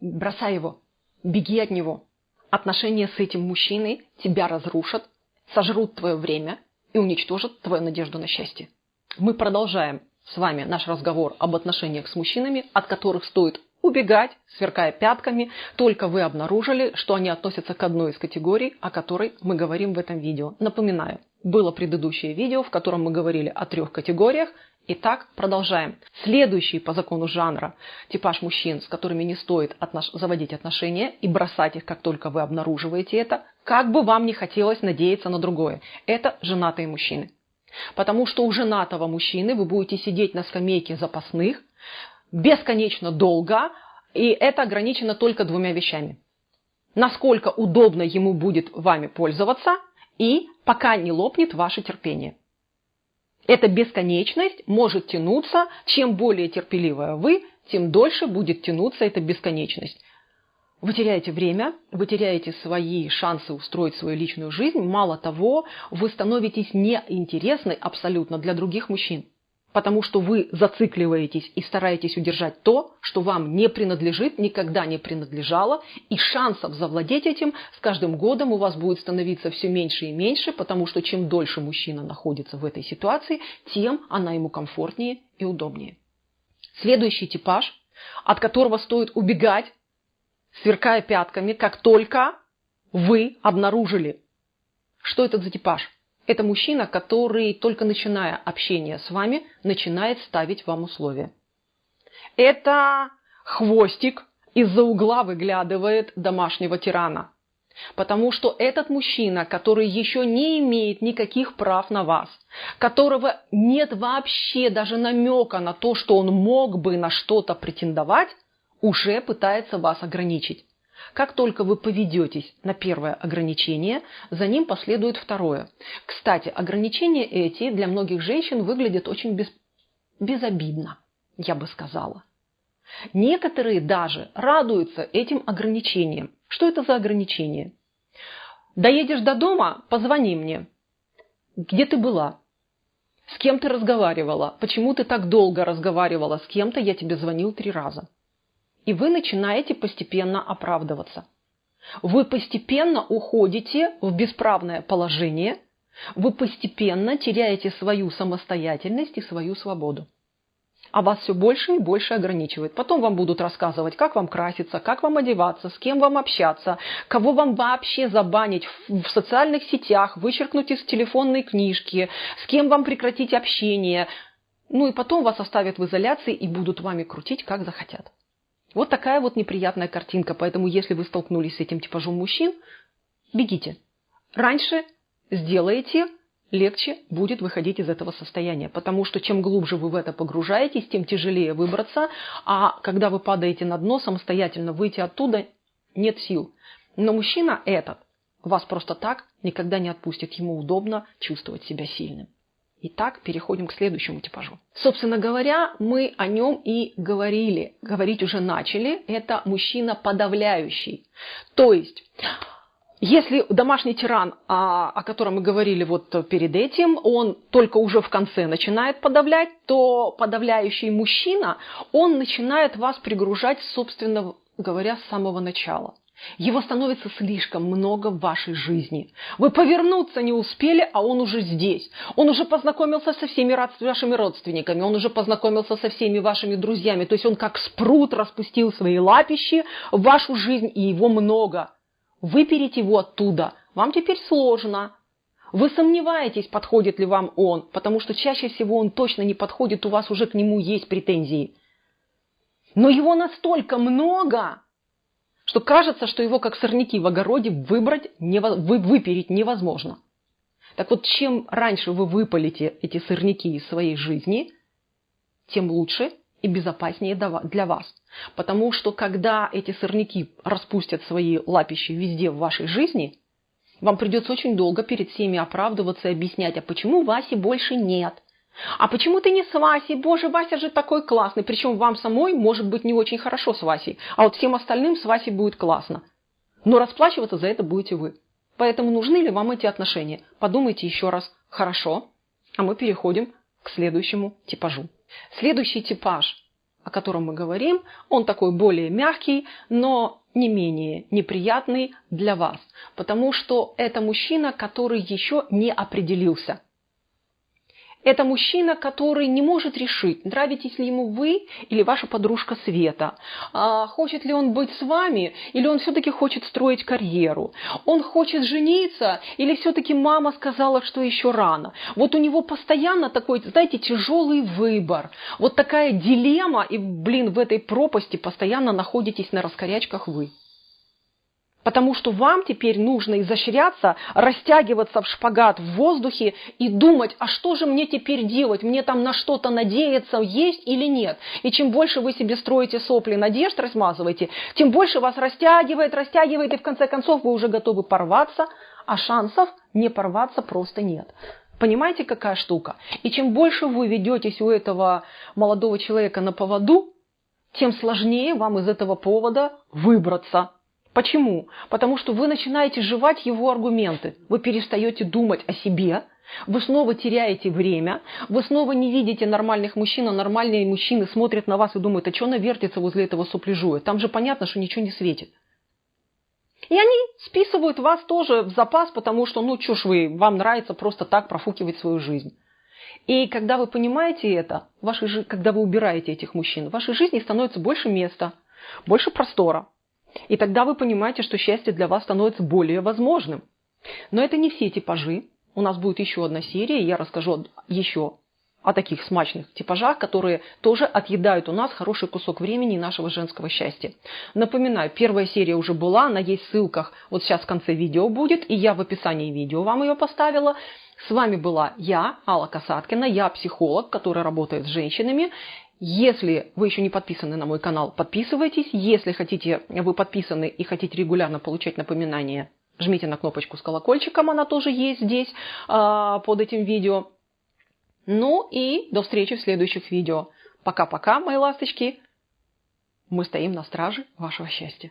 Бросай его, беги от него. Отношения с этим мужчиной тебя разрушат, сожрут твое время и уничтожат твою надежду на счастье. Мы продолжаем с вами наш разговор об отношениях с мужчинами, от которых стоит убегать, сверкая пятками, только вы обнаружили, что они относятся к одной из категорий, о которой мы говорим в этом видео. Напоминаю, было предыдущее видео, в котором мы говорили о 3 категориях. Итак, продолжаем. Следующий по закону жанра типаж мужчин, с которыми не стоит заводить отношения и бросать их, как только вы обнаруживаете это, как бы вам ни хотелось надеяться на другое. Это женатые мужчины. Потому что у женатого мужчины вы будете сидеть на скамейке запасных бесконечно долго, и это ограничено только 2 вещами. Насколько удобно ему будет вами пользоваться, и пока не лопнет ваше терпение. Эта бесконечность может тянуться, чем более терпеливая вы, тем дольше будет тянуться эта бесконечность. Вы теряете время, вы теряете свои шансы устроить свою личную жизнь. Мало того, вы становитесь неинтересны абсолютно для других мужчин. Потому что вы зацикливаетесь и стараетесь удержать то, что вам не принадлежит, никогда не принадлежало, и шансов завладеть этим с каждым годом у вас будет становиться все меньше и меньше, потому что чем дольше мужчина находится в этой ситуации, тем она ему комфортнее и удобнее. Следующий типаж, от которого стоит убегать, сверкая пятками, как только вы обнаружили, что это за типаж. Это мужчина, который, только начиная общение с вами, начинает ставить вам условия. Это хвостик, из-за угла выглядывает домашнего тирана. Потому что этот мужчина, который еще не имеет никаких прав на вас, которого нет вообще даже намека на то, что он мог бы на что-то претендовать, уже пытается вас ограничить. Как только вы поведетесь на первое ограничение, за ним последует второе. Кстати, ограничения эти для многих женщин выглядят очень безобидно, я бы сказала. Некоторые даже радуются этим ограничениям. Что это за ограничение? Доедешь до дома, позвони мне. Где ты была? С кем ты разговаривала? Почему ты так долго разговаривала с кем-то? Я тебе звонил 3 раза. И вы начинаете постепенно оправдываться. Вы постепенно уходите в бесправное положение, вы постепенно теряете свою самостоятельность и свою свободу. А вас все больше и больше ограничивает. Потом вам будут рассказывать, как вам краситься, как вам одеваться, с кем вам общаться, кого вам вообще забанить в социальных сетях, вычеркнуть из телефонной книжки, с кем вам прекратить общение. Ну и потом вас оставят в изоляции и будут вами крутить, как захотят. Вот такая вот неприятная картинка. Поэтому, если вы столкнулись с этим типажом мужчин, бегите. Раньше сделаете, легче будет выходить из этого состояния. Потому что чем глубже вы в это погружаетесь, тем тяжелее выбраться. А когда вы падаете на дно, самостоятельно выйти оттуда нет сил. Но мужчина этот вас просто так никогда не отпустит. Ему удобно чувствовать себя сильным. Итак, переходим к следующему типажу. Собственно говоря, мы о нем и говорили. Говорить уже начали. Это мужчина подавляющий. То есть, если домашний тиран, о котором мы говорили вот перед этим, он только уже в конце начинает подавлять, то подавляющий мужчина, он начинает вас пригружать, собственно говоря, с самого начала. Его становится слишком много в вашей жизни. Вы повернуться не успели, а он уже здесь. Он уже познакомился со всеми вашими родственниками, он уже познакомился со всеми вашими друзьями. То есть он как спрут распустил свои лапищи в вашу жизнь, и его много. Выпереть его оттуда вам теперь сложно. Вы сомневаетесь, подходит ли вам он, потому что чаще всего он точно не подходит, у вас уже к нему есть претензии. Но его настолько много, что кажется, что его как сорняки в огороде выпереть невозможно. Так вот, чем раньше вы выпалите эти сорняки из своей жизни, тем лучше и безопаснее для вас. Потому что когда эти сорняки распустят свои лапищи везде в вашей жизни, вам придется очень долго перед всеми оправдываться и объяснять, а почему Васи больше нет? А почему ты не с Васей? Боже, Вася же такой классный. Причем вам самой может быть не очень хорошо с Васей, а вот всем остальным с Васей будет классно. Но расплачиваться за это будете вы. Поэтому нужны ли вам эти отношения? Подумайте еще раз хорошо, а мы переходим к следующему типажу. Следующий типаж о котором мы говорим, он такой более мягкий, но не менее неприятный для вас, потому что это мужчина, который еще не определился. Это мужчина, который не может решить, нравитесь ли ему вы или ваша подружка Света. Хочет ли он быть с вами или он все-таки хочет строить карьеру. Он хочет жениться или все-таки мама сказала, что еще рано. Вот у него постоянно такой, знаете, тяжелый выбор. Вот такая дилемма, и, в этой пропасти постоянно находитесь на раскорячках вы. Потому что вам теперь нужно изощряться, растягиваться в шпагат в воздухе и думать, а что же мне теперь делать? Мне там на что-то надеяться, есть или нет? И чем больше вы себе строите сопли, надежд размазываете, тем больше вас растягивает, и в конце концов вы уже готовы порваться, а шансов не порваться просто нет. Понимаете, какая штука? И чем больше вы ведетесь у этого молодого человека на поводу, тем сложнее вам из этого повода выбраться. Почему? Потому что вы начинаете жевать его аргументы. Вы перестаете думать о себе, вы снова теряете время, вы снова не видите нормальных мужчин, а нормальные мужчины смотрят на вас и думают, а что она вертится возле этого сопляжуя? Там же понятно, что ничего не светит. И они списывают вас тоже в запас, потому что, вам нравится просто так профукивать свою жизнь. И когда вы понимаете это, когда вы убираете этих мужчин, в вашей жизни становится больше места, больше простора. И тогда вы понимаете, что счастье для вас становится более возможным. Но это не все типажи. У нас будет еще одна серия, и я расскажу еще о таких смачных типажах, которые тоже отъедают у нас хороший кусок времени нашего женского счастья. Напоминаю, первая серия уже была, она есть в ссылках, вот сейчас в конце видео будет, и я в описании видео вам ее поставила. С вами была я, Алла Касаткина, я психолог, который работает с женщинами. Если вы еще не подписаны на мой канал, подписывайтесь. Если вы подписаны и хотите регулярно получать напоминания, жмите на кнопочку с колокольчиком, она тоже есть здесь под этим видео. Ну и до встречи в следующих видео. Пока-пока, мои ласточки. Мы стоим на страже вашего счастья.